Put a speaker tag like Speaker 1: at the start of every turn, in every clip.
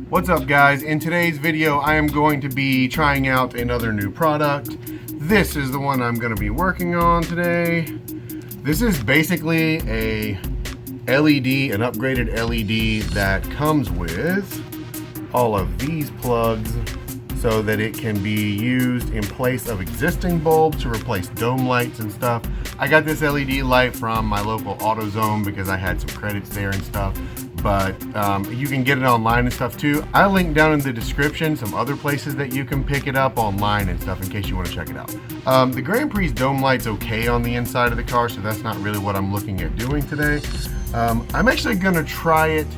Speaker 1: What's up guys? In today's video I am going to be trying out another new product. This is the one I'm going to be working on today. This is basically a LED, an upgraded LED that comes with all of these plugs so that it can be used in place of existing bulbs to replace dome lights and stuff. I got this LED light from my local AutoZone because I had some credits there and stuff. But you can get it online and stuff too. I linked down in the description some other places that you can pick it up online and stuff in case you want to check it out. The Grand Prix dome light's okay on the inside of the car, so that's not really what I'm looking at doing today. I'm actually gonna try it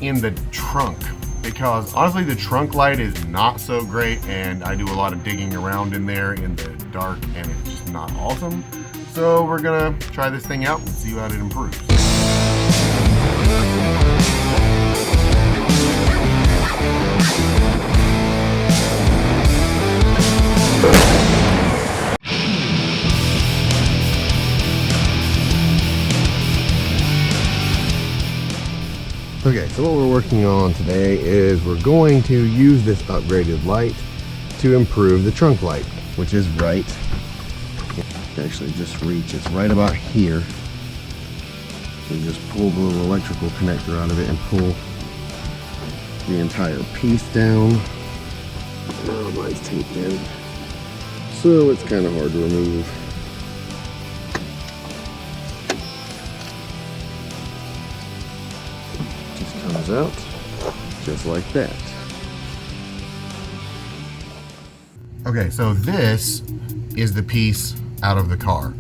Speaker 1: in the trunk because honestly the trunk light is not so great and I do a lot of digging around in there in the dark and it's just not awesome. So we're gonna try this thing out and see how it improves. Okay, so what we're working on today is we're going to use this upgraded light to improve the trunk light, which is right, it actually just reaches right about here. So just pull the little electrical connector out of it and pull the entire piece down. Oh, mine's taped in, so it's kind of hard to remove. Comes out just like that. Okay, so this is the piece out of the car.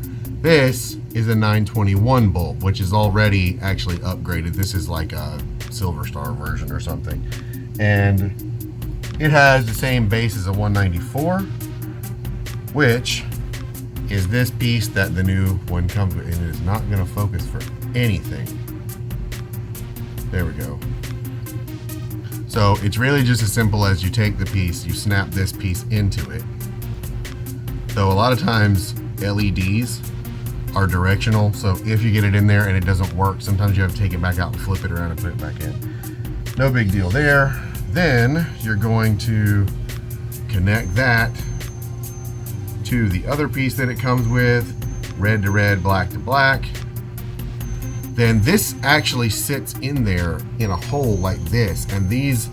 Speaker 1: This is a 921 bulb, which is already actually upgraded. This is like a Silver Star version or something. And it has the same base as a 194, which is this piece that the new one comes with. And it is not going to focus for anything. There we go. So it's really just as simple as you take the piece, you snap this piece into it. So a lot of times LEDs are directional, so if you get it in there and it doesn't work, sometimes you have to take it back out and flip it around and put it back in. No big deal there. Then you're going to connect that to the other piece that it comes with, red to red, black to black. Then this actually sits in there in a hole like this, and these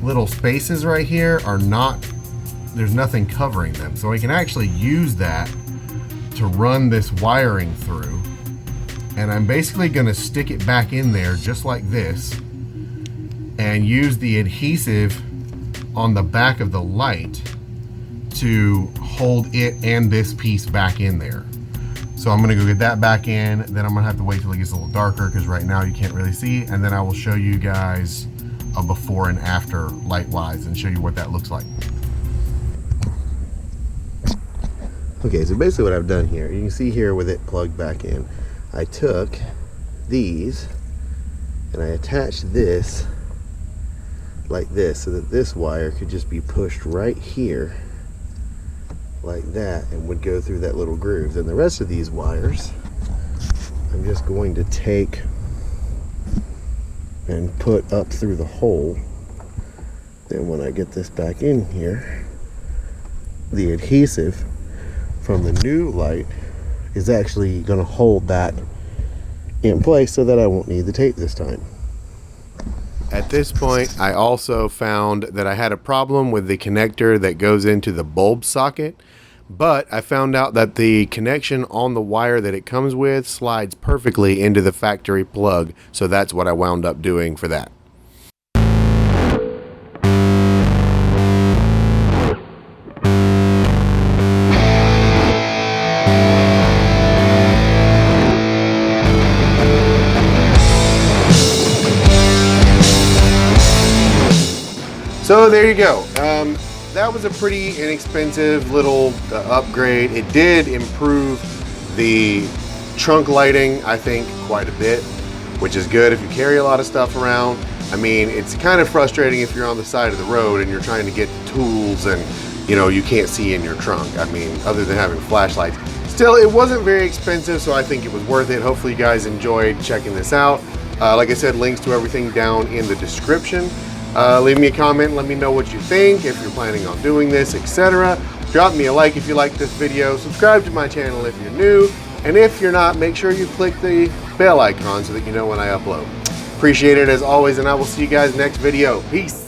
Speaker 1: little spaces right here are not, there's nothing covering them. So I can actually use that to run this wiring through, and I'm basically gonna stick it back in there just like this and use the adhesive on the back of the light to hold it and this piece back in there. So I'm gonna go get that back in, then I'm gonna have to wait till it gets a little darker because right now you can't really see, and then I will show you guys a before and after light-wise and show you what that looks like. Okay, so basically what I've done here, you can see here with it plugged back in, I took these and I attached this like this so that this wire could just be pushed right here like that and would go through that little groove. Then the rest of these wires I'm just going to take and put up through the hole. Then when I get this back in here, the adhesive from the new light is actually going to hold that in place so that I won't need the tape this time. At this point, I also found that I had a problem with the connector that goes into the bulb socket, but I found out that the connection on the wire that it comes with slides perfectly into the factory plug, so that's what I wound up doing for that. So there you go. That was a pretty inexpensive little upgrade. It did improve the trunk lighting, I think, quite a bit, which is good if you carry a lot of stuff around. I mean, it's kind of frustrating if you're on the side of the road and you're trying to get the tools and, you know, you can't see in your trunk. I mean, other than having flashlights. Still, it wasn't very expensive, so I think it was worth it. Hopefully you guys enjoyed checking this out. Like I said, links to everything down in the description. Leave me a comment, let me know what you think, if you're planning on doing this, etc. Drop me a like if you like this video, subscribe to my channel if you're new, and if you're not, make sure you click the bell icon so that you know when I upload. Appreciate it as always, and I will see you guys next video. Peace.